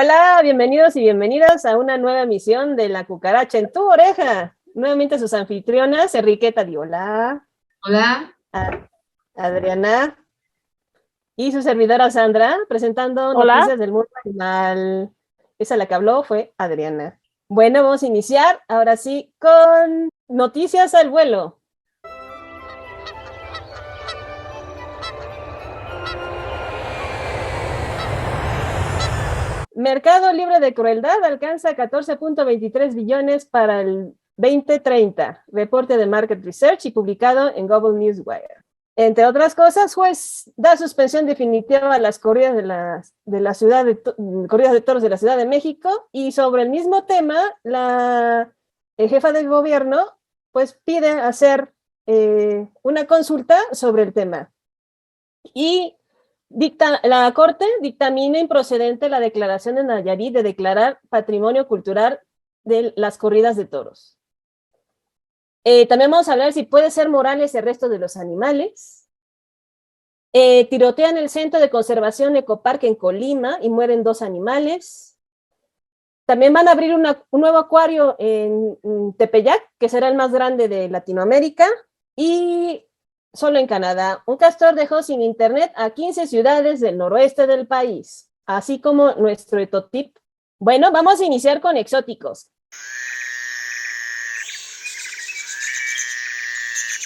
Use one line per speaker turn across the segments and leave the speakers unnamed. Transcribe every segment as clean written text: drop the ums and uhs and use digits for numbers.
Hola, bienvenidos y bienvenidas a una nueva emisión de La Cucaracha en tu oreja. Nuevamente sus anfitrionas, Enriqueta Diola,
Hola,
Adriana y su servidora Sandra, presentando
Hola,
noticias del mundo animal. Esa la que habló fue Adriana. Bueno, vamos a iniciar ahora sí con noticias al vuelo. Mercado libre de crueldad alcanza 14.23 billones para el 2030, reporte de Market Research y publicado en Global Newswire. Entre otras cosas, juez da suspensión definitiva a las corridas corridas de toros de la Ciudad de México, y sobre el mismo tema, la jefa del gobierno pues pide hacer una consulta sobre el tema. Y la Corte dictamina improcedente la declaración de Nayarit de declarar patrimonio cultural de las corridas de toros. También vamos a hablar si puede ser morales el resto de los animales. Tirotean el Centro de Conservación Ecoparque en Colima y mueren 2 animales. También van a abrir un nuevo acuario en Tepeyac, que será el más grande de Latinoamérica. Y solo en Canadá, un castor dejó sin internet a 15 ciudades del noroeste del país, así como nuestro etotip. Bueno, vamos a iniciar con exóticos.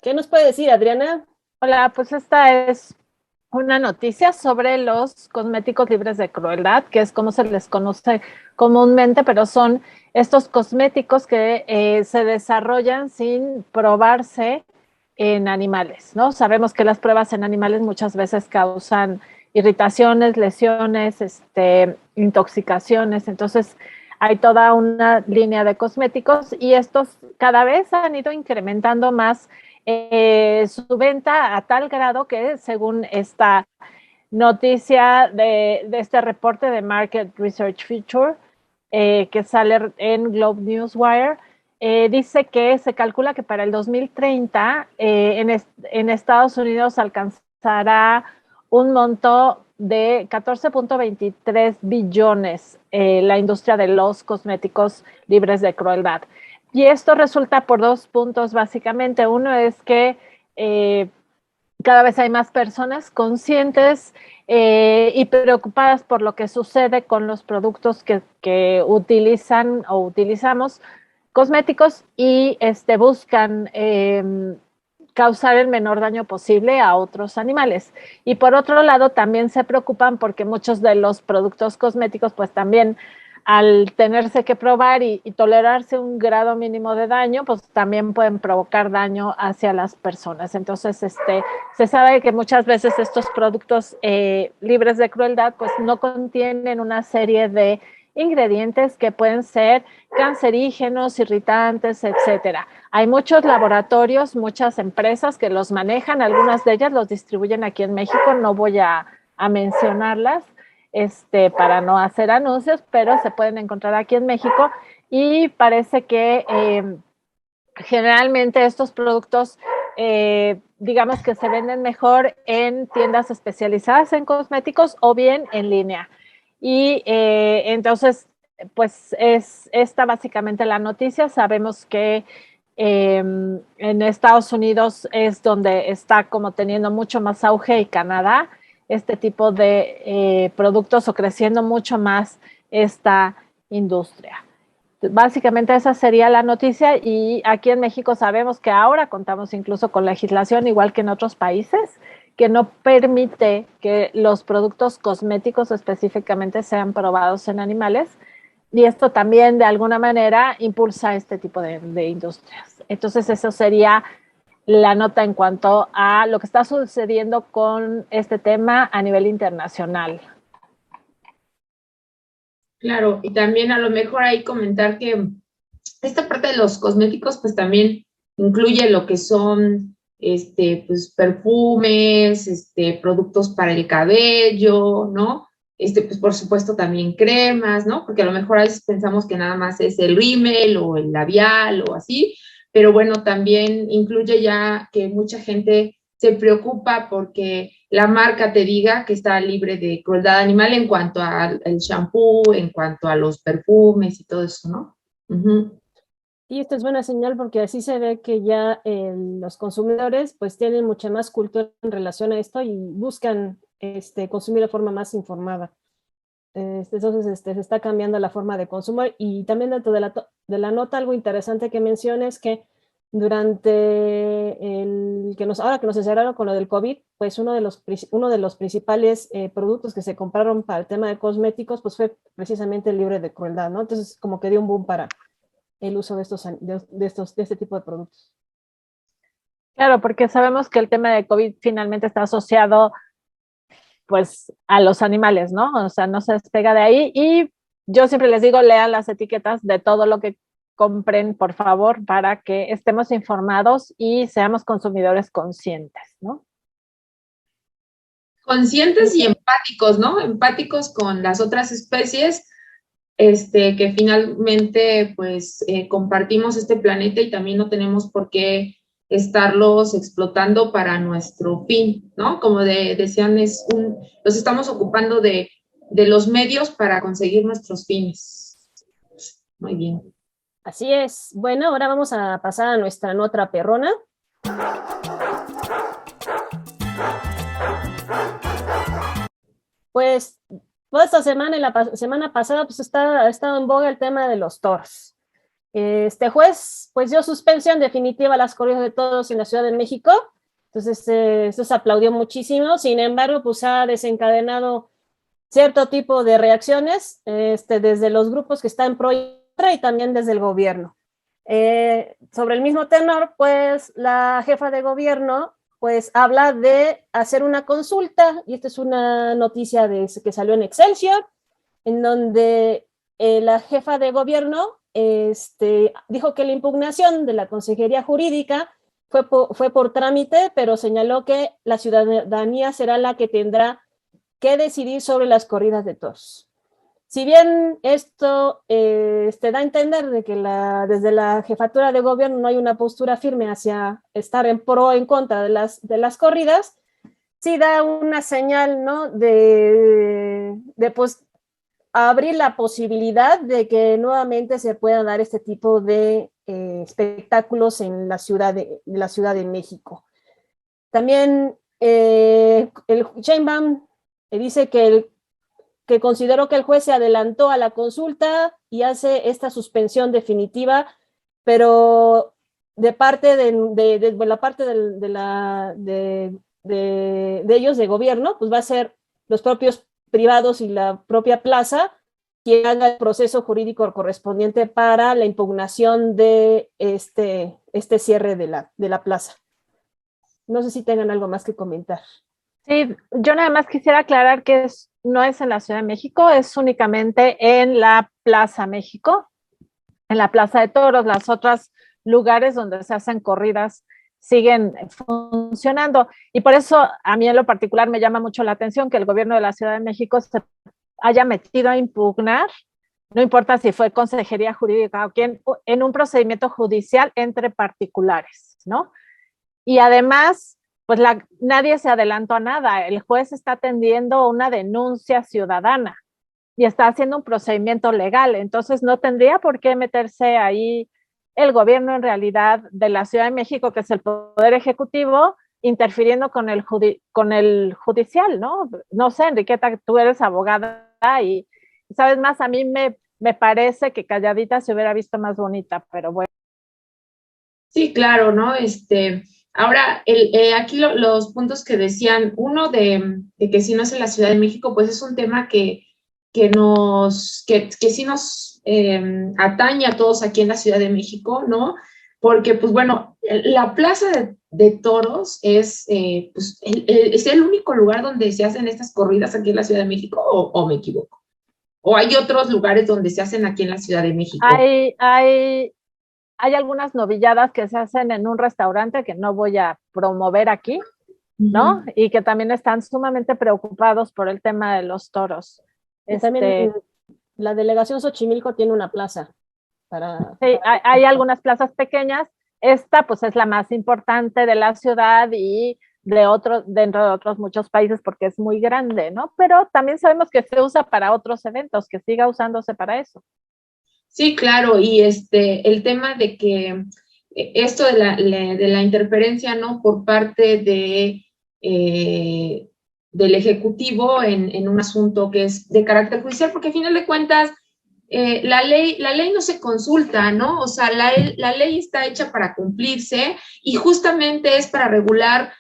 ¿Qué nos puede decir, Adriana?
hola, pues esta es una noticia sobre los cosméticos libres de crueldad, que es como se les conoce comúnmente, pero son estos cosméticos que se desarrollan sin probarse en animales, ¿no? Sabemos que las pruebas en animales muchas veces causan irritaciones, lesiones, intoxicaciones, entonces hay toda una línea de cosméticos y estos cada vez han ido incrementando más su venta a tal grado que, según esta noticia de este reporte de Market Research Feature que sale en Globe Newswire, dice que se calcula que para el 2030 en Estados Unidos alcanzará un monto de 14.23 billones la industria de los cosméticos libres de crueldad. Y esto resulta por 2 puntos básicamente. Uno es que cada vez hay más personas conscientes y preocupadas por lo que sucede con los productos que utilizan o utilizamos cosméticos y buscan causar el menor daño posible a otros animales. Y por otro lado, también se preocupan porque muchos de los productos cosméticos pues también al tenerse que probar y tolerarse un grado mínimo de daño, pues también pueden provocar daño hacia las personas. Entonces, se sabe que muchas veces estos productos libres de crueldad, pues no contienen una serie de ingredientes que pueden ser cancerígenos, irritantes, etcétera. Hay muchos laboratorios, muchas empresas que los manejan, algunas de ellas los distribuyen aquí en México, no voy a mencionarlas, para no hacer anuncios, pero se pueden encontrar aquí en México y parece que generalmente estos productos, digamos que se venden mejor en tiendas especializadas en cosméticos o bien en línea. Y entonces, pues es esta básicamente la noticia. Sabemos que en Estados Unidos es donde está como teniendo mucho más auge y Canadá este tipo de productos o creciendo mucho más esta industria. Básicamente esa sería la noticia y aquí en México sabemos que ahora contamos incluso con legislación igual que en otros países que no permite que los productos cosméticos específicamente sean probados en animales y esto también de alguna manera impulsa este tipo de industrias. Entonces eso sería la nota en cuanto a lo que está sucediendo con este tema a nivel internacional.
claro, y también a lo mejor ahí comentar que esta parte de los cosméticos pues también incluye lo que son pues perfumes, productos para el cabello, ¿no? Pues por supuesto también cremas, ¿no? Porque a lo mejor a veces pensamos que nada más es el rímel o el labial o así, pero bueno, también incluye ya que mucha gente se preocupa porque la marca te diga que está libre de crueldad animal en cuanto al shampoo, en cuanto a los perfumes y todo eso, ¿no? Uh-huh.
Y esto es buena señal porque así se ve que ya los consumidores pues tienen mucha más cultura en relación a esto y buscan consumir de forma más informada. Entonces se está cambiando la forma de consumo y también dentro de la nota algo interesante que menciona es que durante ahora que nos encerraron con lo del COVID, pues uno de los principales productos que se compraron para el tema de cosméticos pues fue precisamente libre de crueldad, ¿no? Entonces como que dio un boom para el uso de este tipo de productos.
Claro, porque sabemos que el tema de COVID finalmente está asociado pues a los animales, ¿no? O sea, no se despega de ahí y yo siempre les digo, lean las etiquetas de todo lo que compren, por favor, para que estemos informados y seamos consumidores conscientes, ¿no?
Conscientes y empáticos, ¿no? Empáticos con las otras especies, que finalmente, pues, compartimos este planeta y también no tenemos por qué estarlos explotando para nuestro fin, ¿no? Como decían, los estamos ocupando de los medios para conseguir nuestros fines. Muy bien.
Así es. Bueno, ahora vamos a pasar a nuestra nota perrona. Pues toda esta semana y la semana pasada pues ha estado en boga el tema de los toros. Este juez pues dio suspensión definitiva a las corridas de toros en la Ciudad de México. Entonces esto se aplaudió muchísimo. Sin embargo, pues ha desencadenado cierto tipo de reacciones desde los grupos que están pro y también desde el gobierno. Sobre el mismo tenor, pues la jefa de gobierno pues habla de hacer una consulta, y esta es una noticia que salió en Excelsior, en donde la jefa de gobierno dijo que la impugnación de la Consejería Jurídica fue por trámite, pero señaló que la ciudadanía será la que tendrá que decidir sobre las corridas de toros. Si bien esto da a entender de que desde la jefatura de gobierno no hay una postura firme hacia estar en pro o en contra de las corridas, sí da una señal, ¿no? de pues abrir la posibilidad de que nuevamente se pueda dar este tipo de espectáculos en la Ciudad de México. También el Sheinbaum dice que consideró que el juez se adelantó a la consulta y hace esta suspensión definitiva, pero de parte de la parte de ellos, de gobierno, pues va a ser los propios privados y la propia plaza quien haga el proceso jurídico correspondiente para la impugnación de este cierre de la plaza. No sé si tengan algo más que comentar.
Sí, yo nada más quisiera aclarar que no es en la Ciudad de México, es únicamente en la Plaza México, en la Plaza de Toros. Las otras lugares donde se hacen corridas siguen funcionando. Y por eso a mí en lo particular me llama mucho la atención que el gobierno de la Ciudad de México se haya metido a impugnar, no importa si fue Consejería Jurídica o quién, en un procedimiento judicial entre particulares, ¿no? Y además, pues nadie se adelantó a nada. El juez está atendiendo una denuncia ciudadana y está haciendo un procedimiento legal. Entonces, no tendría por qué meterse ahí el gobierno en realidad de la Ciudad de México, que es el Poder Ejecutivo, interfiriendo con el judicial, ¿no? No sé, Enriqueta, tú eres abogada y sabes más, a mí me parece que calladita se hubiera visto más bonita, pero bueno.
Sí, claro, ¿no? Ahora, aquí los puntos que decían, uno de que si no es en la Ciudad de México, pues es un tema que sí nos atañe a todos aquí en la Ciudad de México, ¿no? Porque, pues bueno, la Plaza de Toros es el único lugar donde se hacen estas corridas aquí en la Ciudad de México, o me equivoco. ¿O hay otros lugares donde se hacen aquí en la Ciudad de México?
Hay algunas novilladas que se hacen en un restaurante que no voy a promover aquí, ¿no? Y que también están sumamente preocupados por el tema de los toros.
También la delegación Xochimilco tiene una plaza.
Sí, hay algunas plazas pequeñas. Esta pues es la más importante de la ciudad y dentro de otros muchos países porque es muy grande, ¿no? Pero también sabemos que se usa para otros eventos, que siga usándose para eso.
Sí, claro, y el tema de que esto de la interferencia, ¿no? Por parte del Ejecutivo en un asunto que es de carácter judicial, porque a final de cuentas la ley no se consulta, ¿no? O sea, la ley está hecha para cumplirse y justamente es para regular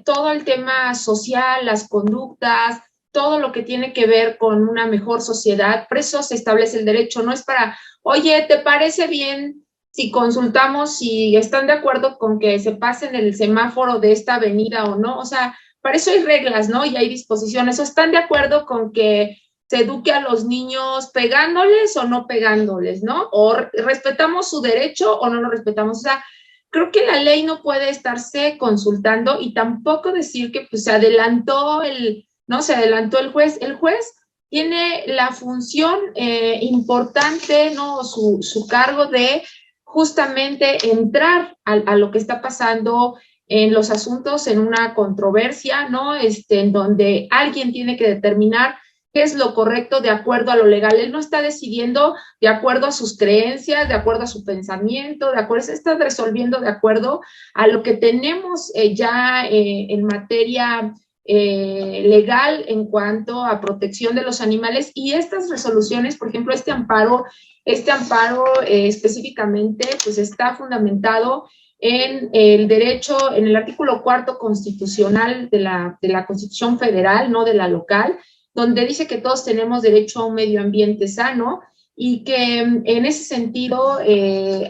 todo el tema social, las conductas, todo lo que tiene que ver con una mejor sociedad. Por eso se establece el derecho, no es para, oye, ¿te parece bien si consultamos si están de acuerdo con que se pasen el semáforo de esta avenida o no? O sea, para eso hay reglas, ¿no? Y hay disposiciones. ¿O están de acuerdo con que se eduque a los niños pegándoles o no pegándoles, ¿no? O respetamos su derecho o no lo respetamos. O sea, creo que la ley no puede estarse consultando y tampoco decir que pues, se adelantó el juez. El juez tiene la función importante, ¿no? Su cargo de justamente entrar a lo que está pasando en los asuntos, en una controversia, ¿no? En donde alguien tiene que determinar qué es lo correcto de acuerdo a lo legal. Él no está decidiendo de acuerdo a sus creencias, de acuerdo a su pensamiento, se está resolviendo de acuerdo a lo que tenemos ya en materia legal en cuanto a protección de los animales y estas resoluciones, por ejemplo, este amparo específicamente, pues está fundamentado en el derecho, en el artículo 4 constitucional de la Constitución Federal, no de la local, donde dice que todos tenemos derecho a un medio ambiente sano y que en ese sentido,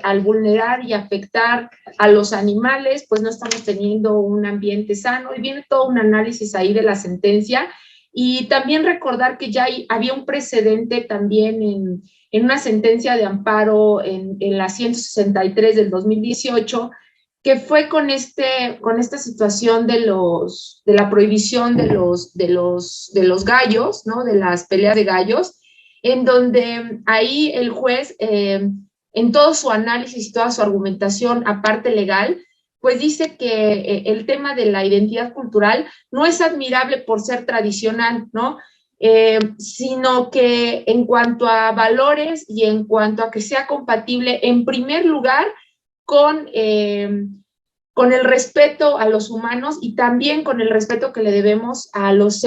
al vulnerar y afectar a los animales, pues no estamos teniendo un ambiente sano. Y viene todo un análisis ahí de la sentencia. Y también recordar que ya había un precedente también en una sentencia de amparo en la 163 del 2018, que fue con esta situación de la prohibición de los gallos, ¿no? De las peleas de gallos, en donde ahí el juez, en todo su análisis y toda su argumentación, aparte legal, pues dice que el tema de la identidad cultural no es admirable por ser tradicional, ¿no? Sino que en cuanto a valores y en cuanto a que sea compatible, en primer lugar, con el respeto a los humanos y también con el respeto que le debemos a los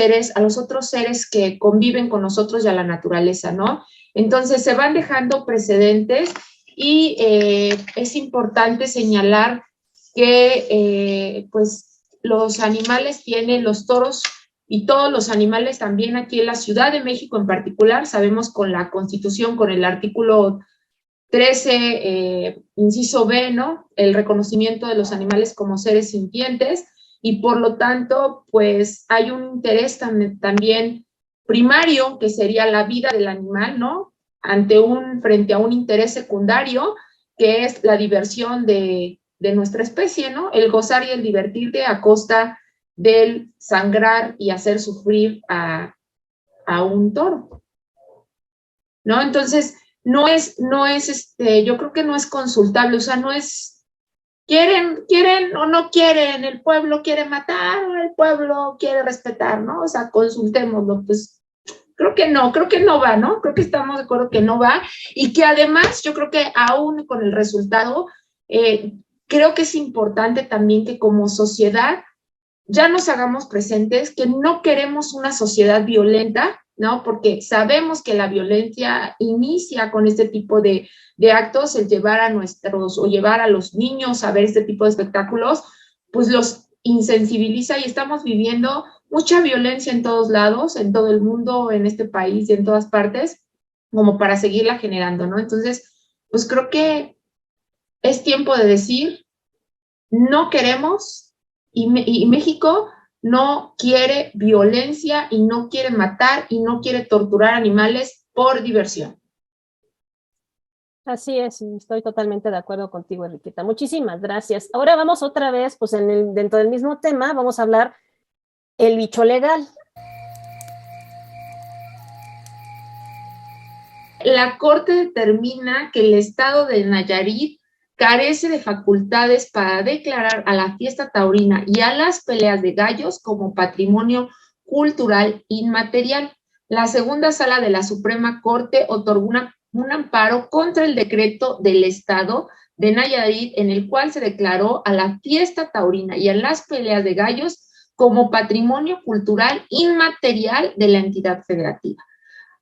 otros seres que conviven con nosotros y a la naturaleza, ¿no? Entonces se van dejando precedentes y es importante señalar que pues los animales tienen, los toros y todos los animales también aquí en la Ciudad de México en particular, sabemos con la Constitución, con el artículo 13, inciso B, ¿no? El reconocimiento de los animales como seres sintientes y por lo tanto, pues hay un interés también primario, que sería la vida del animal, ¿no? Frente a un interés secundario, que es la diversión de nuestra especie, ¿no? El gozar y el divertirte a costa del sangrar y hacer sufrir a un toro, ¿no? Entonces, yo creo que no es consultable, o sea, no es, quieren o no quieren, el pueblo quiere matar o el pueblo quiere respetar, ¿no? O sea, consultémoslo, pues creo que no va, ¿no? Creo que estamos de acuerdo que no va y que además yo creo que aún con el resultado, creo que es importante también que como sociedad ya nos hagamos presentes que no queremos una sociedad violenta, ¿no? Porque sabemos que la violencia inicia con este tipo de actos, el llevar a los niños a ver este tipo de espectáculos, pues los insensibiliza y estamos viviendo mucha violencia en todos lados, en todo el mundo, en este país y en todas partes, como para seguirla generando, ¿no? Entonces, pues creo que es tiempo de decir, no queremos y México no quiere violencia y no quiere matar y no quiere torturar animales por diversión.
Así es, estoy totalmente de acuerdo contigo, Enriqueta. Muchísimas gracias. Ahora vamos otra vez, pues dentro del mismo tema, vamos a hablar el bicho legal.
La Corte determina que el estado de Nayarit carece de facultades para declarar a la fiesta taurina y a las peleas de gallos como patrimonio cultural inmaterial. La segunda sala de la Suprema Corte otorgó un amparo contra el decreto del Estado de Nayarit, en el cual se declaró a la fiesta taurina y a las peleas de gallos como patrimonio cultural inmaterial de la entidad federativa.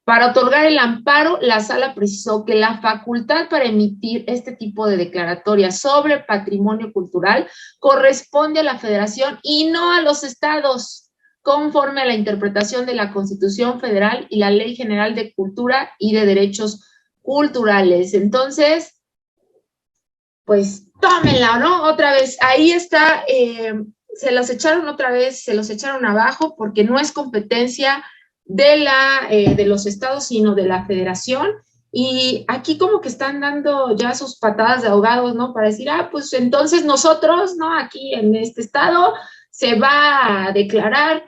Para otorgar el amparo, la sala precisó que la facultad para emitir este tipo de declaratorias sobre patrimonio cultural corresponde a la Federación y no a los estados, conforme a la interpretación de la Constitución Federal y la Ley General de Cultura y de Derechos Culturales. Entonces, pues tómenla, ¿no? Otra vez, ahí está, se los echaron otra vez, se los echaron abajo porque no es competencia de los estados, sino de la federación. Y aquí como que están dando ya sus patadas de ahogados, ¿no? Para decir, pues entonces nosotros, ¿no? Aquí en este estado se va a declarar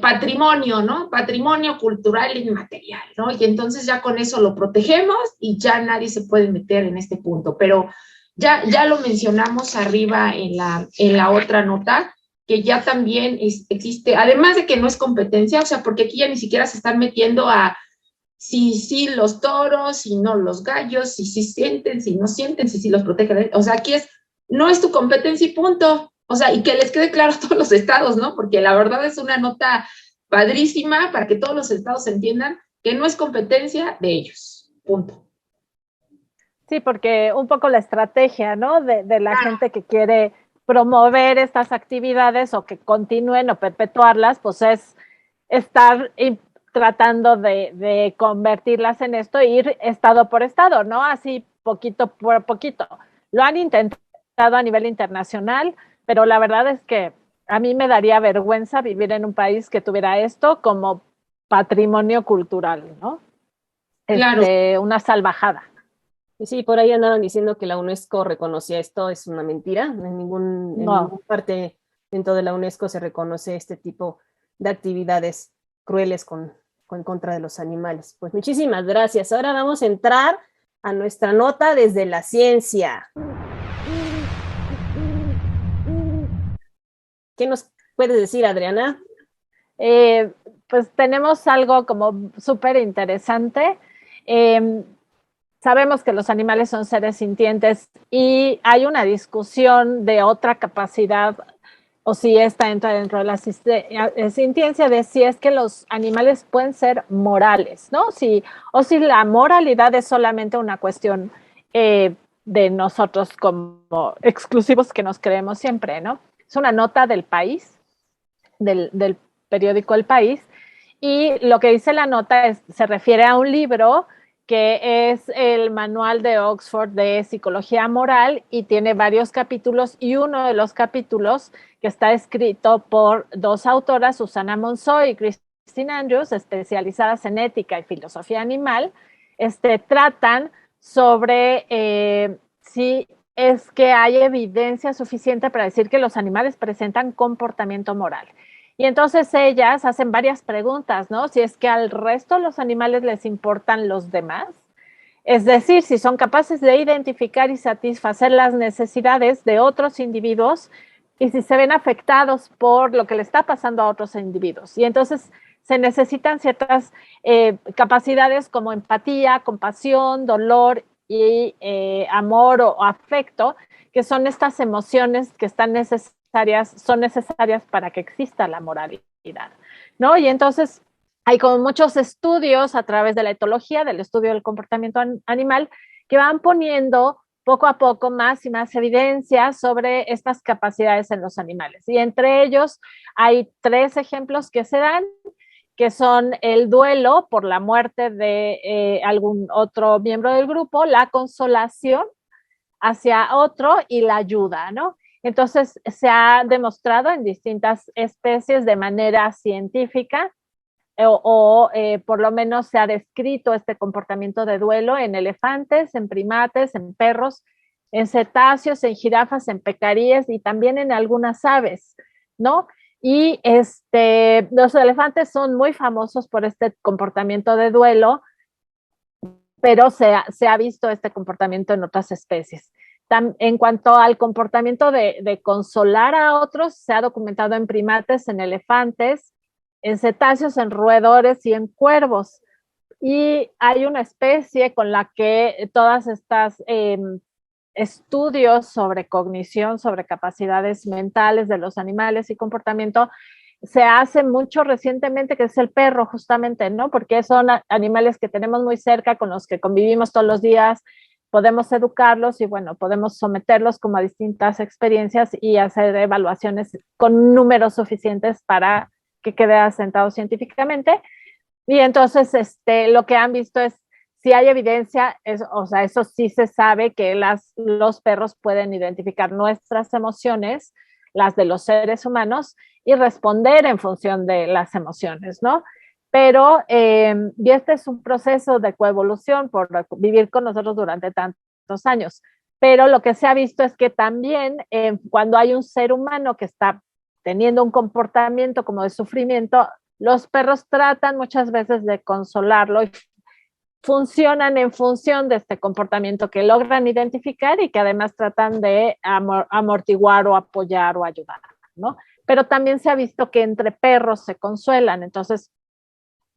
patrimonio, ¿no? Patrimonio cultural inmaterial, ¿no? Y entonces ya con eso lo protegemos y ya nadie se puede meter en este punto. Pero ya lo mencionamos arriba en la otra nota, que ya también existe, además de que no es competencia, o sea, porque aquí ya ni siquiera se están metiendo a si los toros, si no los gallos, si sienten, si no sienten, si los protegen. O sea, aquí no es tu competencia y punto. O sea, y que les quede claro a todos los estados, ¿no? Porque la verdad es una nota padrísima para que todos los estados entiendan que no es competencia de ellos. Punto.
Sí, porque un poco la estrategia, ¿no? De la gente que quiere promover estas actividades o que continúen o perpetuarlas, pues es estar tratando de convertirlas en esto e ir estado por estado, ¿no? Así poquito por poquito. Lo han intentado a nivel internacional, pero la verdad es que a mí me daría vergüenza vivir en un país que tuviera esto como patrimonio cultural, ¿no?
Claro.
Una salvajada.
Sí, por ahí andaban diciendo que la UNESCO reconocía esto, es una mentira. En ninguna parte dentro de la UNESCO se reconoce este tipo de actividades crueles en contra de los animales. Pues muchísimas gracias. Ahora vamos a entrar a nuestra nota desde la ciencia. ¿Qué nos puedes decir, Adriana?
Pues tenemos algo como súper interesante. Sabemos que los animales son seres sintientes y hay una discusión de otra capacidad, o si esta entra dentro de la sintiencia, de si es que los animales pueden ser morales, ¿no? O si la moralidad es solamente una cuestión de nosotros como exclusivos que nos creemos siempre, ¿no? Es una nota del País, del periódico El País, y lo que dice la nota se refiere a un libro que es el manual de Oxford de psicología moral y tiene varios capítulos, y uno de los capítulos que está escrito por dos autoras, Susana Monzó y Christine Andrews, especializadas en ética y filosofía animal, tratan sobre si es que hay evidencia suficiente para decir que los animales presentan comportamiento moral. Y entonces ellas hacen varias preguntas, ¿no? Si es que al resto de los animales les importan los demás, es decir, si son capaces de identificar y satisfacer las necesidades de otros individuos y si se ven afectados por lo que le está pasando a otros individuos. Y entonces se necesitan ciertas capacidades como empatía, compasión, dolor y amor o afecto, que son estas emociones que son necesarias para que exista la moralidad, ¿no? Y entonces hay como muchos estudios a través de la etología, del estudio del comportamiento animal, que van poniendo poco a poco más y más evidencia sobre estas capacidades en los animales. Y entre ellos hay 3 ejemplos que se dan, que son el duelo por la muerte de algún otro miembro del grupo, la consolación hacia otro y la ayuda, ¿no? Entonces, se ha demostrado en distintas especies de manera científica por lo menos se ha descrito este comportamiento de duelo en elefantes, en primates, en perros, en cetáceos, en jirafas, en pecaríes y también en algunas aves, ¿no? Y los elefantes son muy famosos por este comportamiento de duelo, pero se ha visto este comportamiento en otras especies. En cuanto al comportamiento de consolar a otros, se ha documentado en primates, en elefantes, en cetáceos, en roedores y en cuervos. Y hay una especie con la que todas estas estudios sobre cognición, sobre capacidades mentales de los animales y comportamiento, se hace mucho recientemente, que es el perro, justamente, ¿no? Porque son animales que tenemos muy cerca, con los que convivimos todos los días, podemos educarlos y, bueno, podemos someterlos como a distintas experiencias y hacer evaluaciones con números suficientes para que quede asentado científicamente. Y entonces, lo que han visto es, si hay evidencia, o sea, eso sí se sabe que los perros pueden identificar nuestras emociones, las de los seres humanos, y responder en función de las emociones, ¿no? Pero, y este es un proceso de coevolución por vivir con nosotros durante tantos años. Pero lo que se ha visto es que también cuando hay un ser humano que está teniendo un comportamiento como de sufrimiento, los perros tratan muchas veces de consolarlo y funcionan en función de este comportamiento que logran identificar y que además tratan de amortiguar o apoyar o ayudar, ¿no? Pero también se ha visto que entre perros se consuelan, entonces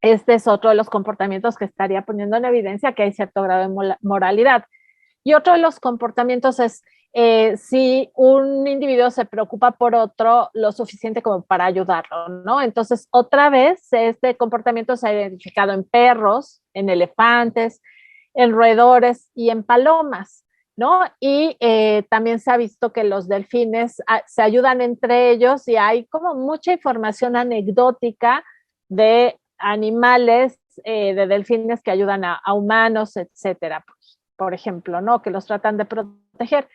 este es otro de los comportamientos que estaría poniendo en evidencia que hay cierto grado de moralidad. Y otro de los comportamientos es si un individuo se preocupa por otro lo suficiente como para ayudarlo, ¿no? Entonces, otra vez, este comportamiento se ha identificado en perros, en elefantes, en roedores y en palomas, ¿no? Y también se ha visto que los delfines se ayudan entre ellos y hay como mucha información anecdótica de animales, de delfines que ayudan a humanos, etcétera, por ejemplo, ¿no? Que los tratan de proteger.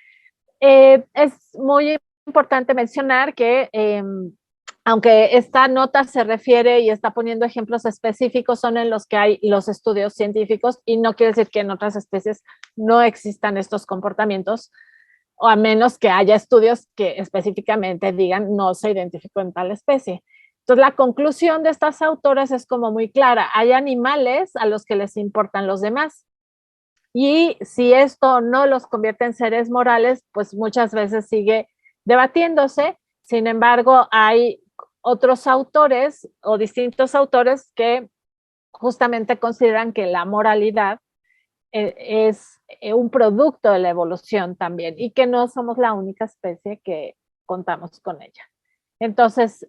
Es muy importante mencionar que aunque esta nota se refiere y está poniendo ejemplos específicos, son en los que hay los estudios científicos y no quiere decir que en otras especies no existan estos comportamientos, o a menos que haya estudios que específicamente digan no se identificó en tal especie. Entonces, la conclusión de estas autoras es como muy clara. Hay animales a los que les importan los demás. Y si esto no los convierte en seres morales, pues muchas veces sigue debatiéndose. Sin embargo, hay otros autores o distintos autores que justamente consideran que la moralidad es un producto de la evolución también y que no somos la única especie que contamos con ella. Entonces,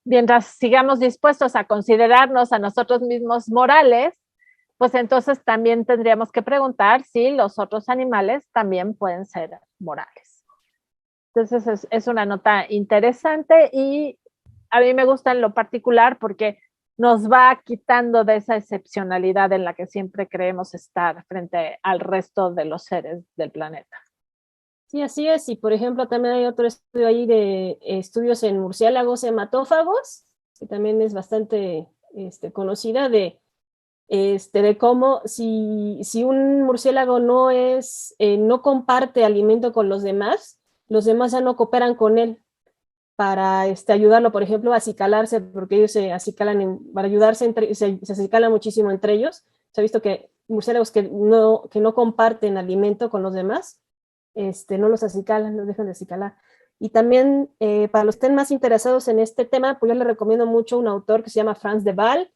mientras sigamos dispuestos a considerarnos a nosotros mismos morales, pues entonces también tendríamos que preguntar si los otros animales también pueden ser morales. Entonces es una nota interesante y a mí me gusta en lo particular porque nos va quitando de esa excepcionalidad en la que siempre creemos estar frente al resto de los seres del planeta.
Sí, así es. Y por ejemplo, también hay otro estudio ahí de estudios en murciélagos hematófagos, que también es bastante conocida de cómo si un murciélago no comparte alimento con los demás ya no cooperan con él para ayudarlo, por ejemplo, a acicalarse, porque ellos se acicalan para ayudarse, se acicalan muchísimo entre ellos. Se ha visto que murciélagos que no comparten alimento con los demás, no los acicalan, no dejan de acicalar. Y también, para los que estén más interesados en este tema, pues yo les recomiendo mucho un autor que se llama Frans de Waal,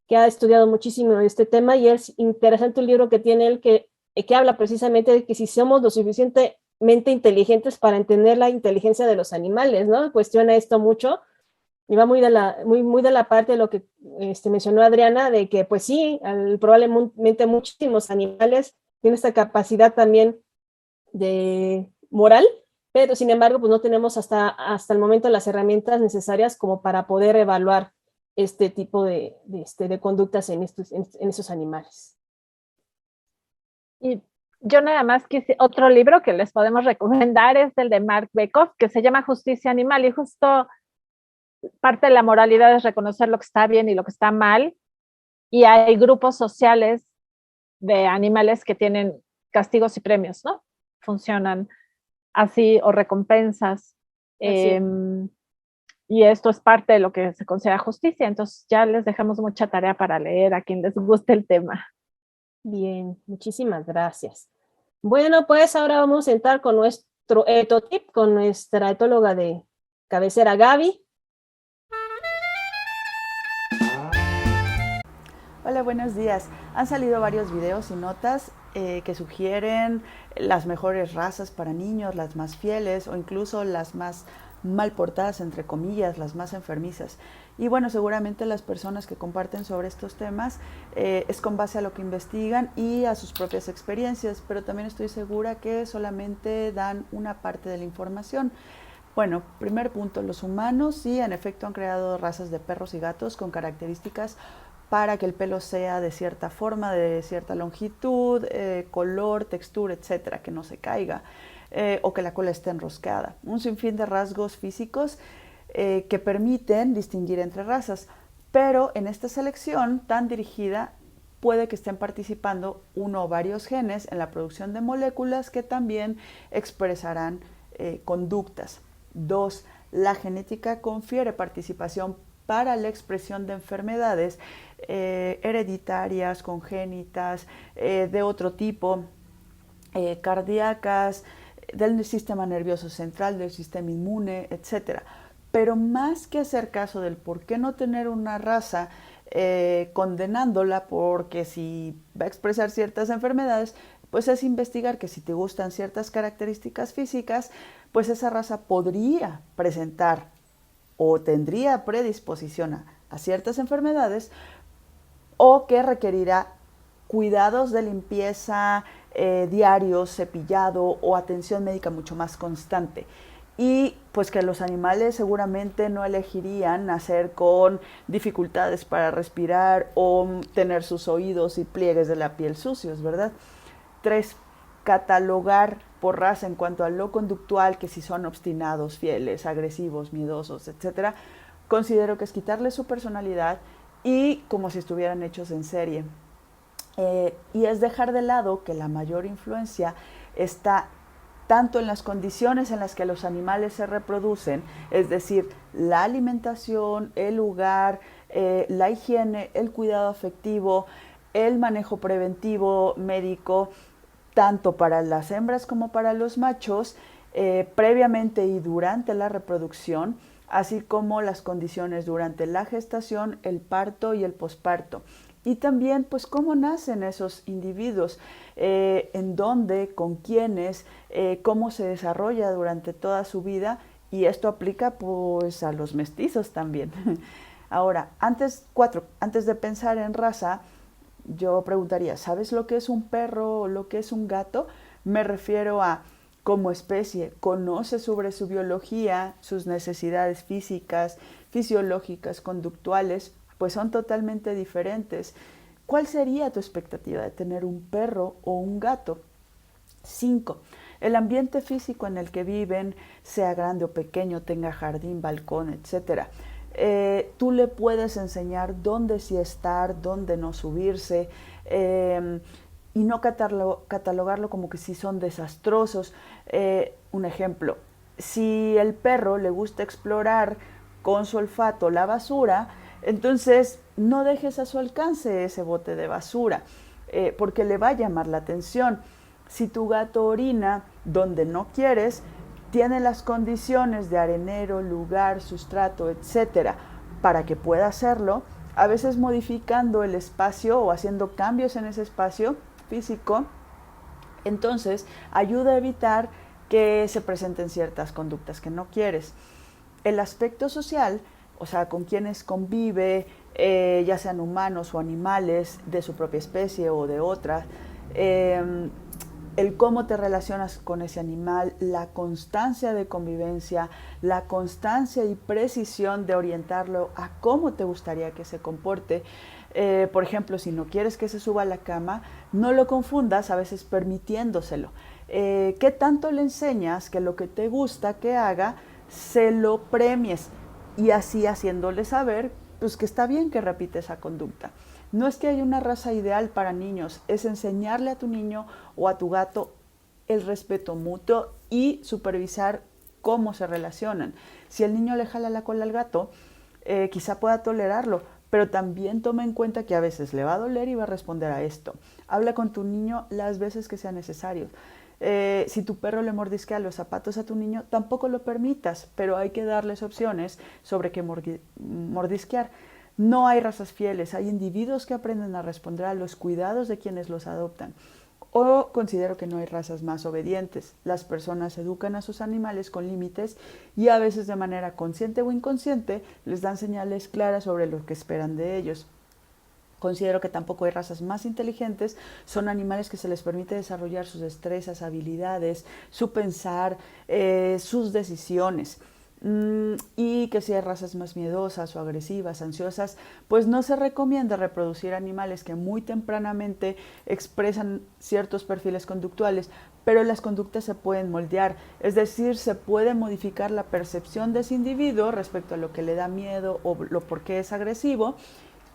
que ha estudiado muchísimo este tema, y es interesante un libro que tiene él que habla precisamente de que si somos lo suficientemente inteligentes para entender la inteligencia de los animales, ¿no? Cuestiona esto mucho y va muy de la parte de lo que mencionó Adriana, de que pues sí, probablemente muchísimos animales tienen esta capacidad también de moral, pero sin embargo pues no tenemos hasta el momento las herramientas necesarias como para poder evaluar este tipo de conductas en esos animales.
Y yo nada más quise, otro libro que les podemos recomendar es el de Mark Bekoff, que se llama Justicia Animal, y justo parte de la moralidad es reconocer lo que está bien y lo que está mal, y hay grupos sociales de animales que tienen castigos y premios, ¿no? Funcionan así, o recompensas. y esto es parte de lo que se considera justicia. Entonces ya les dejamos mucha tarea para leer a quien les guste el tema.
Bien, muchísimas gracias. Bueno, pues ahora vamos a entrar con nuestro etotip, con nuestra etóloga de cabecera, Gaby.
Hola, buenos días. Han salido varios videos y notas que sugieren las mejores razas para niños, las más fieles o incluso las más mal portadas, entre comillas, las más enfermizas. Y bueno, seguramente las personas que comparten sobre estos temas es con base a lo que investigan y a sus propias experiencias, pero también estoy segura que solamente dan una parte de la información. Bueno, primer punto, los humanos sí, en efecto han creado razas de perros y gatos con características para que el pelo sea de cierta forma, de cierta longitud, color, textura, etcétera, que no se caiga, o que la cola esté enroscada. Un sinfín de rasgos físicos que permiten distinguir entre razas, pero en esta selección tan dirigida puede que estén participando uno o varios genes en la producción de moléculas que también expresarán conductas. 2. La genética confiere participación para la expresión de enfermedades hereditarias, congénitas, de otro tipo, cardíacas, del sistema nervioso central, del sistema inmune, etc. Pero más que hacer caso del por qué no tener una raza, condenándola porque si va a expresar ciertas enfermedades, pues es investigar que si te gustan ciertas características físicas, pues esa raza podría presentar o tendría predisposición a ciertas enfermedades, o que requerirá cuidados de limpieza diarios, cepillado o atención médica mucho más constante. Y pues que los animales seguramente no elegirían nacer con dificultades para respirar o tener sus oídos y pliegues de la piel sucios, ¿verdad? 3. Catalogar por raza en cuanto a lo conductual, que si son obstinados, fieles, agresivos, miedosos, etc. Considero que es quitarle su personalidad y como si estuvieran hechos en serie. Y es dejar de lado que la mayor influencia está tanto en las condiciones en las que los animales se reproducen, es decir, la alimentación, el lugar, la higiene, el cuidado afectivo, el manejo preventivo médico, tanto para las hembras como para los machos, previamente y durante la reproducción, así como las condiciones durante la gestación, el parto y el posparto. Y también, pues, cómo nacen esos individuos, en dónde, con quiénes, cómo se desarrolla durante toda su vida, y esto aplica, pues, a los mestizos también. Ahora, antes de pensar en raza, yo preguntaría, ¿sabes lo que es un perro o lo que es un gato? Me refiero a, como especie, ¿conoces sobre su biología, sus necesidades físicas, fisiológicas, conductuales? Pues son totalmente diferentes. ¿Cuál sería tu expectativa de tener un perro o un gato? 5. El ambiente físico en el que viven, sea grande o pequeño, tenga jardín, balcón, etc. Tú le puedes enseñar dónde sí estar, dónde no subirse, y no catalogarlo como que sí son desastrosos. Un ejemplo, si el perro le gusta explorar con su olfato la basura, entonces no dejes a su alcance ese bote de basura, porque le va a llamar la atención. Si tu gato orina donde no quieres, tiene las condiciones de arenero, lugar, sustrato, etcétera, para que pueda hacerlo, a veces modificando el espacio o haciendo cambios en ese espacio físico, entonces ayuda a evitar que se presenten ciertas conductas que no quieres. El aspecto social, o sea, con quienes convive, ya sean humanos o animales de su propia especie o de otra, el cómo te relacionas con ese animal, la constancia de convivencia, la constancia y precisión de orientarlo a cómo te gustaría que se comporte. Por ejemplo, si no quieres que se suba a la cama, no lo confundas a veces permitiéndoselo. ¿Qué tanto le enseñas que lo que te gusta que haga, se lo premies? Y así haciéndole saber pues, que está bien que repite esa conducta. No es que haya una raza ideal para niños, es enseñarle a tu niño o a tu gato el respeto mutuo y supervisar cómo se relacionan. Si el niño le jala la cola al gato, quizá pueda tolerarlo, pero también toma en cuenta que a veces le va a doler y va a responder a esto. Habla con tu niño las veces que sea necesario. Si tu perro le mordisquea los zapatos a tu niño, tampoco lo permitas, pero hay que darles opciones sobre qué mordisquear. No hay razas fieles, hay individuos que aprenden a responder a los cuidados de quienes los adoptan. O considero que no hay razas más obedientes. Las personas educan a sus animales con límites y a veces de manera consciente o inconsciente les dan señales claras sobre lo que esperan de ellos. Considero que tampoco hay razas más inteligentes, son animales que se les permite desarrollar sus destrezas, habilidades, su pensar, sus decisiones. Y que si hay razas más miedosas o agresivas, ansiosas, pues no se recomienda reproducir animales que muy tempranamente expresan ciertos perfiles conductuales, pero las conductas se pueden moldear, es decir, se puede modificar la percepción de ese individuo respecto a lo que le da miedo o lo por qué es agresivo.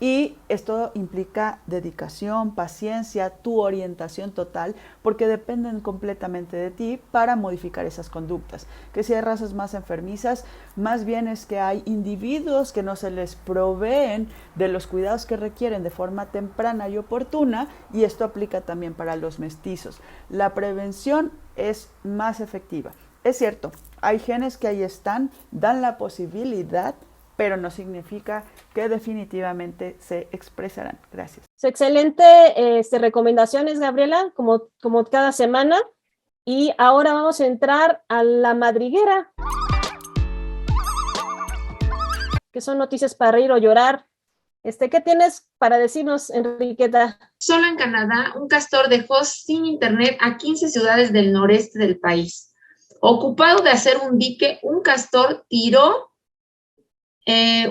Y esto implica dedicación, paciencia, tu orientación total, porque dependen completamente de ti para modificar esas conductas. Que si hay razas más enfermizas, más bien es que hay individuos que no se les proveen de los cuidados que requieren de forma temprana y oportuna, y esto aplica también para los mestizos. La prevención es más efectiva. Es cierto, hay genes que ahí están, dan la posibilidad, pero no significa que definitivamente se expresarán. Gracias.
Excelente recomendaciones, Gabriela, como cada semana. Y ahora vamos a entrar a la madriguera, que son noticias para reír o llorar. ¿Qué tienes para decirnos, Enriqueta?
Solo en Canadá, un castor dejó sin internet a 15 ciudades del noreste del país. Ocupado de hacer un dique, un castor tiró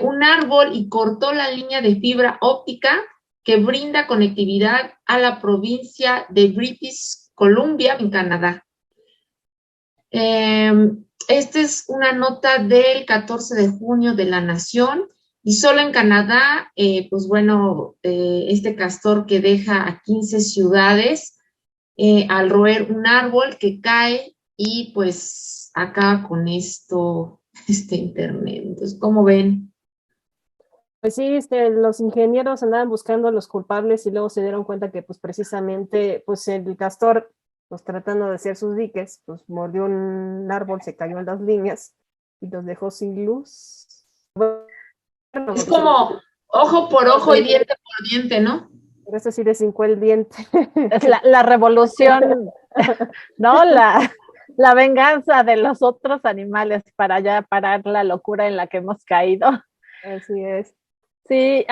un árbol y cortó la línea de fibra óptica que brinda conectividad a la provincia de British Columbia, en Canadá. Esta es una nota del 14 de junio de La Nación, y solo en Canadá, este castor que deja a 15 ciudades al roer un árbol que cae y pues acaba con internet. Entonces, ¿cómo ven?
Pues sí, los ingenieros andaban buscando a los culpables y luego se dieron cuenta que pues precisamente pues el castor, pues tratando de hacer sus diques, pues mordió un árbol, se cayó en las líneas y los dejó sin luz. Bueno,
es como ojo por ojo y diente por diente, ¿no?
Por eso sí le cincó el diente.
Es la revolución, ¿no? La venganza de los otros animales para ya parar la locura en la que hemos caído.
Así es.
Sí,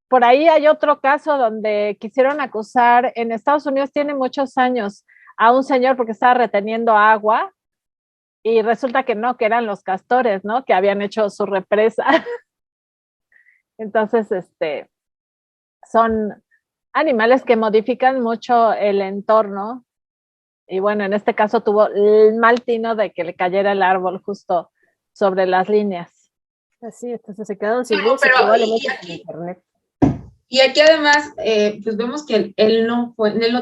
por ahí hay otro caso donde quisieron acusar, en Estados Unidos tiene muchos años, a un señor porque estaba reteniendo agua y resulta que no, que eran los castores, ¿no? Que habían hecho su represa. Entonces, son animales que modifican mucho el entorno. Y bueno, en este caso tuvo el mal tino de que le cayera el árbol justo sobre las líneas.
Así, entonces se quedaron sin luz y probablemente sin internet.
Y aquí además, pues vemos que él no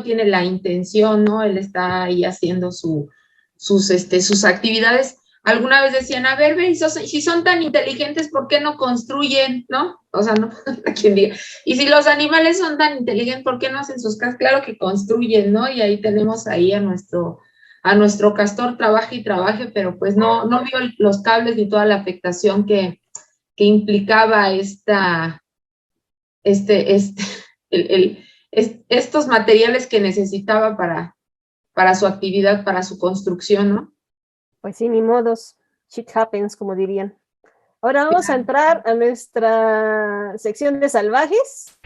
tiene la intención, ¿no? Él está ahí haciendo sus actividades. Alguna vez decían, a ver, ve, si son tan inteligentes, ¿por qué no construyen, no? O sea, no, a quien diga. Y si los animales son tan inteligentes, ¿por qué no hacen sus casas? Claro que construyen, ¿no? Y ahí tenemos ahí a nuestro castor, trabaje y trabaje, pero pues no vio los cables ni toda la afectación que implicaba estos materiales que necesitaba para su actividad, para su construcción, ¿no?
Pues sí, ni modos. Shit happens, como dirían. Ahora vamos a entrar a nuestra sección de salvajes.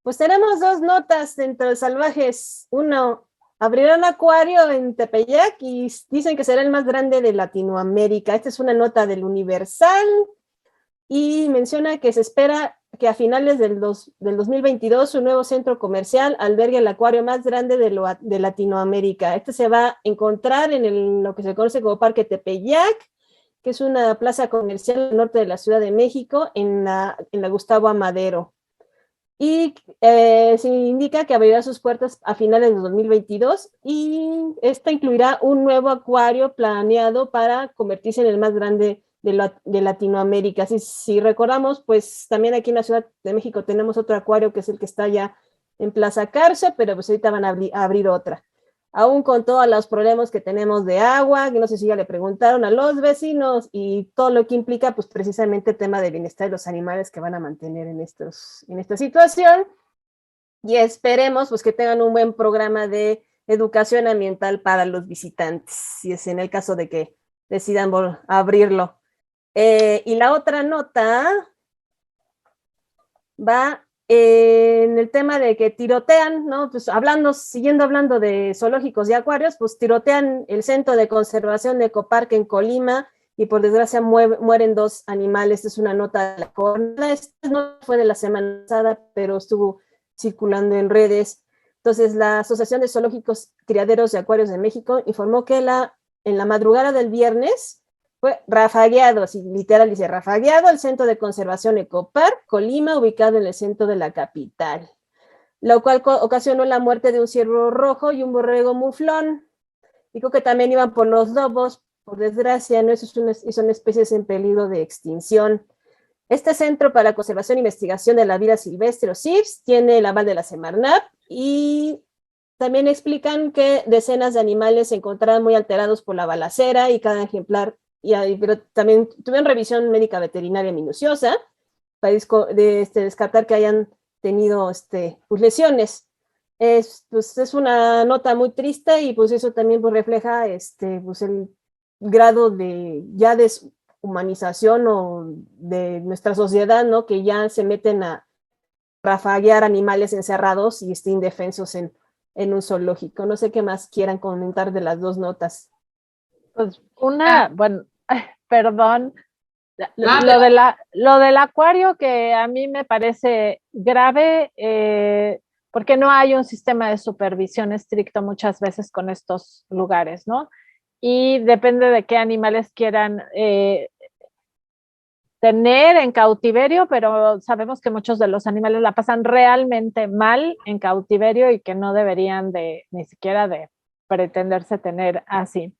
Pues tenemos dos notas dentro de salvajes. Uno, abrirán acuario en Tepeyac y dicen que será el más grande de Latinoamérica. Esta es una nota del Universal y menciona que se espera que a finales del 2022 un nuevo centro comercial albergue el acuario más grande de Latinoamérica. Este se va a encontrar en lo que se conoce como Parque Tepeyac, que es una plaza comercial al norte de la Ciudad de México, en la Gustavo Amadero. y se indica que abrirá sus puertas a finales de 2022 y esta incluirá un nuevo acuario planeado para convertirse en el más grande de Latinoamérica. Si recordamos, pues también aquí en la Ciudad de México tenemos otro acuario que es el que está ya en Plaza Carso, pero pues ahorita van a abrir otra. Aún con todos los problemas que tenemos de agua, que no sé si ya le preguntaron a los vecinos y todo lo que implica, pues precisamente el tema del bienestar de los animales que van a mantener en esta situación. Y esperemos pues que tengan un buen programa de educación ambiental para los visitantes, si es en el caso de que decidan abrirlo. Y la otra nota va en el tema de que tirotean, ¿no? Pues siguiendo hablando de zoológicos y acuarios, pues tirotean el Centro de Conservación de Ecoparque en Colima y por desgracia mueren 2 animales. Esta es una nota de la jornada. Esta no fue de la semana pasada, pero estuvo circulando en redes. Entonces, la Asociación de Zoológicos, Criaderos y Acuarios de México informó que en la madrugada del viernes fue rafagueado, así literal dice, rafagueado el Centro de Conservación Ecoparque Colima, ubicado en el centro de la capital, lo cual ocasionó la muerte de un ciervo rojo y un borrego muflón. Dijo que también iban por los lobos, por desgracia, ¿no? Son especies en peligro de extinción. Este Centro para la Conservación e Investigación de la Vida Silvestre, o CIRS, tiene el aval de la Semarnat y también explican que decenas de animales se encontraron muy alterados por la balacera y cada ejemplar, pero también tuvieron revisión médica veterinaria minuciosa para descartar que hayan tenido pues, lesiones. Pues, es una nota muy triste y pues eso también pues, refleja pues, el grado de deshumanización o de nuestra sociedad, ¿no? Que ya se meten a rafaguear animales encerrados y indefensos en un zoológico. No sé qué más quieran comentar de las 2 notas.
Pues bueno, perdón, lo del acuario que a mí me parece grave, porque no hay un sistema de supervisión estricto muchas veces con estos lugares, ¿no? Y depende de qué animales quieran tener en cautiverio, pero sabemos que muchos de los animales la pasan realmente mal en cautiverio y que no deberían ni siquiera de pretenderse tener así.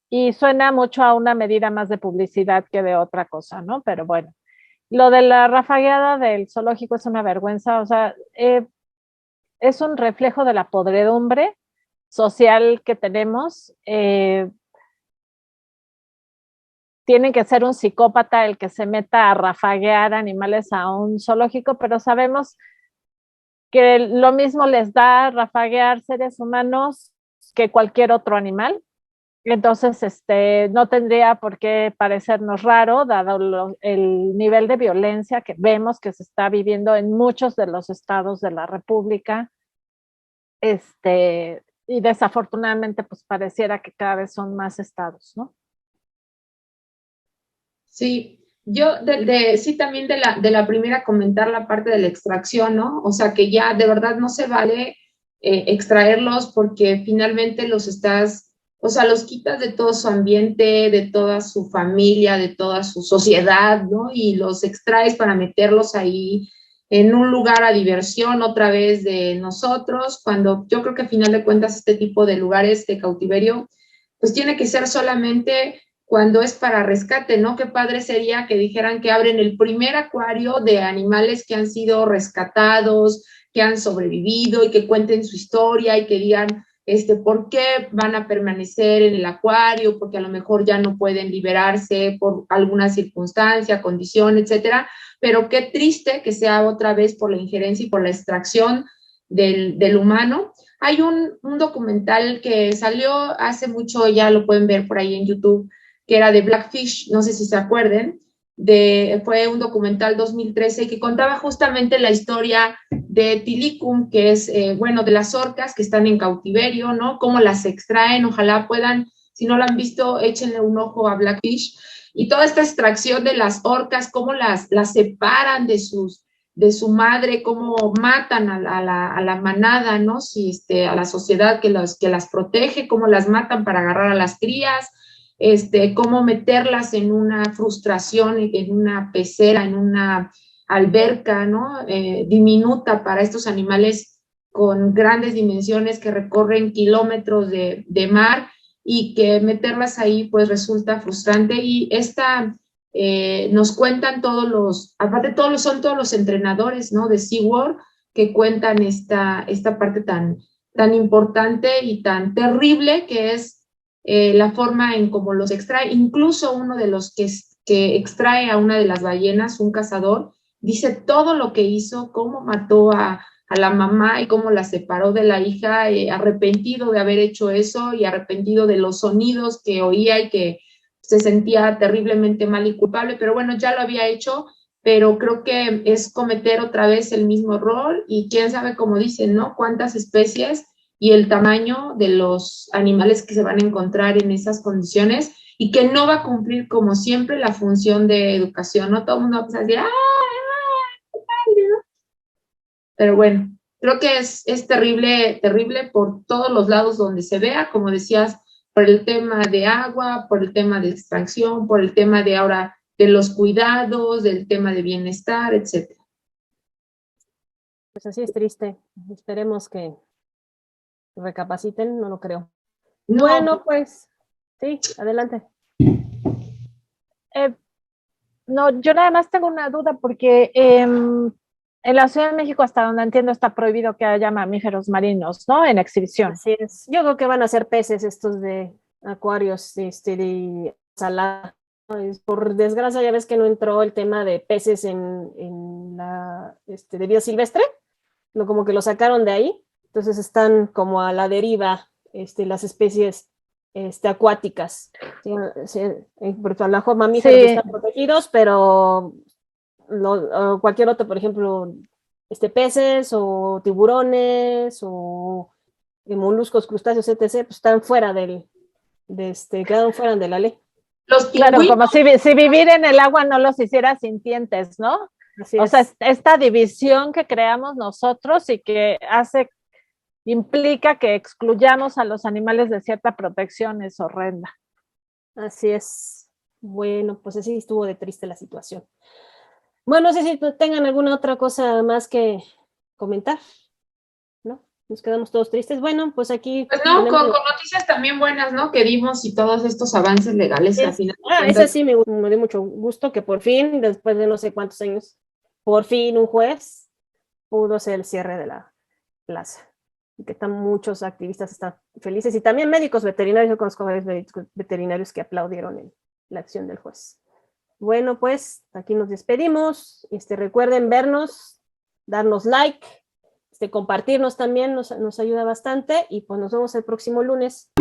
Y suena mucho a una medida más de publicidad que de otra cosa, ¿no? Pero bueno, lo de la rafagueada del zoológico es una vergüenza, o sea, es un reflejo de la podredumbre social que tenemos. Tiene que ser un psicópata el que se meta a rafaguear animales a un zoológico, pero sabemos que lo mismo les da rafaguear seres humanos que cualquier otro animal. Entonces, no tendría por qué parecernos raro, dado el nivel de violencia que vemos que se está viviendo en muchos de los estados de la República. Y desafortunadamente, pues pareciera que cada vez son más estados, ¿no?
Sí, yo sí también de la primera comentar la parte de la extracción, ¿no? O sea, que ya de verdad no se vale extraerlos porque finalmente los quitas de todo su ambiente, de toda su familia, de toda su sociedad, ¿no? Y los extraes para meterlos ahí en un lugar a diversión otra vez de nosotros, cuando yo creo que a final de cuentas este tipo de lugares de cautiverio, pues tiene que ser solamente cuando es para rescate, ¿no? Qué padre sería que dijeran que abren el primer acuario de animales que han sido rescatados, que han sobrevivido y que cuenten su historia y que digan por qué van a permanecer en el acuario, porque a lo mejor ya no pueden liberarse por alguna circunstancia, condición, etcétera, pero qué triste que sea otra vez por la injerencia y por la extracción del humano. Hay un documental que salió hace mucho, ya lo pueden ver por ahí en YouTube, que era de Blackfish, no sé si se acuerden, fue un documental 2013 que contaba justamente la historia de Tilicum, que es, de las orcas que están en cautiverio, ¿no? Cómo las extraen, ojalá puedan, si no lo han visto, échenle un ojo a Blackfish, y toda esta extracción de las orcas, cómo las separan de su madre, cómo matan a la manada, ¿no? A la sociedad que las protege, cómo las matan para agarrar a las crías, cómo meterlas en una frustración, en una pecera, en una alberca, ¿no? Diminuta para estos animales con grandes dimensiones que recorren kilómetros de mar y que meterlas ahí pues resulta frustrante. Y nos cuentan aparte son todos los entrenadores, ¿no? De SeaWorld que cuentan esta parte tan importante y tan terrible que es la forma en cómo los extrae. Incluso uno de los que extrae a una de las ballenas, un cazador, dice todo lo que hizo, cómo mató a la mamá y cómo la separó de la hija, arrepentido de haber hecho eso y arrepentido de los sonidos que oía y que se sentía terriblemente mal y culpable, pero bueno, ya lo había hecho, pero creo que es cometer otra vez el mismo error y quién sabe, como dicen, ¿no? Cuántas especies y el tamaño de los animales que se van a encontrar en esas condiciones y que no va a cumplir, como siempre, la función de educación, ¿no? Todo el mundo va a decir, ¡ah! Pero bueno, creo que es terrible, terrible por todos los lados donde se vea, como decías, por el tema de agua, por el tema de extracción, por el tema de ahora de los cuidados, del tema de bienestar, etcétera.
Pues así es triste. Esperemos que recapaciten, no lo creo.
No,
bueno, pues, sí, adelante.
No, yo nada más tengo una duda porque en la Ciudad de México, hasta donde entiendo, está prohibido que haya mamíferos marinos, ¿no? En exhibición.
Así es. Yo creo que van a ser peces estos de acuarios, de salada. Por desgracia, ya ves que no entró el tema de peces en la de vida silvestre, no, como que lo sacaron de ahí, entonces están como a la deriva las especies acuáticas. Sí, por ejemplo, mamíferos
Sí.
están protegidos, pero cualquier otro, por ejemplo, peces o tiburones o moluscos, crustáceos, etc., pues están fuera quedaron fuera de la ley.
Los
Claro,
pingüinos,
como si vivir en el agua no los hiciera sintientes, ¿no?
Así
O
es.
sea, esta división que creamos nosotros y que implica que excluyamos a los animales de cierta protección es horrenda.
Así es. Bueno, pues así estuvo de triste la situación. Bueno, no sé si tengan alguna otra cosa más que comentar, ¿no? Nos quedamos todos tristes. Bueno, pues aquí...
pues no, con noticias también buenas, ¿no? Que dimos y todos estos avances legales al final.
Esa sí me dio mucho gusto que por fin, después de no sé cuántos años, por fin un juez pudo hacer el cierre de la plaza. Y que muchos activistas están felices y también médicos veterinarios. Yo conozco varios médicos veterinarios que aplaudieron la acción del juez. Bueno, pues aquí nos despedimos. Recuerden vernos, darnos like, compartirnos también nos ayuda bastante y pues nos vemos el próximo lunes.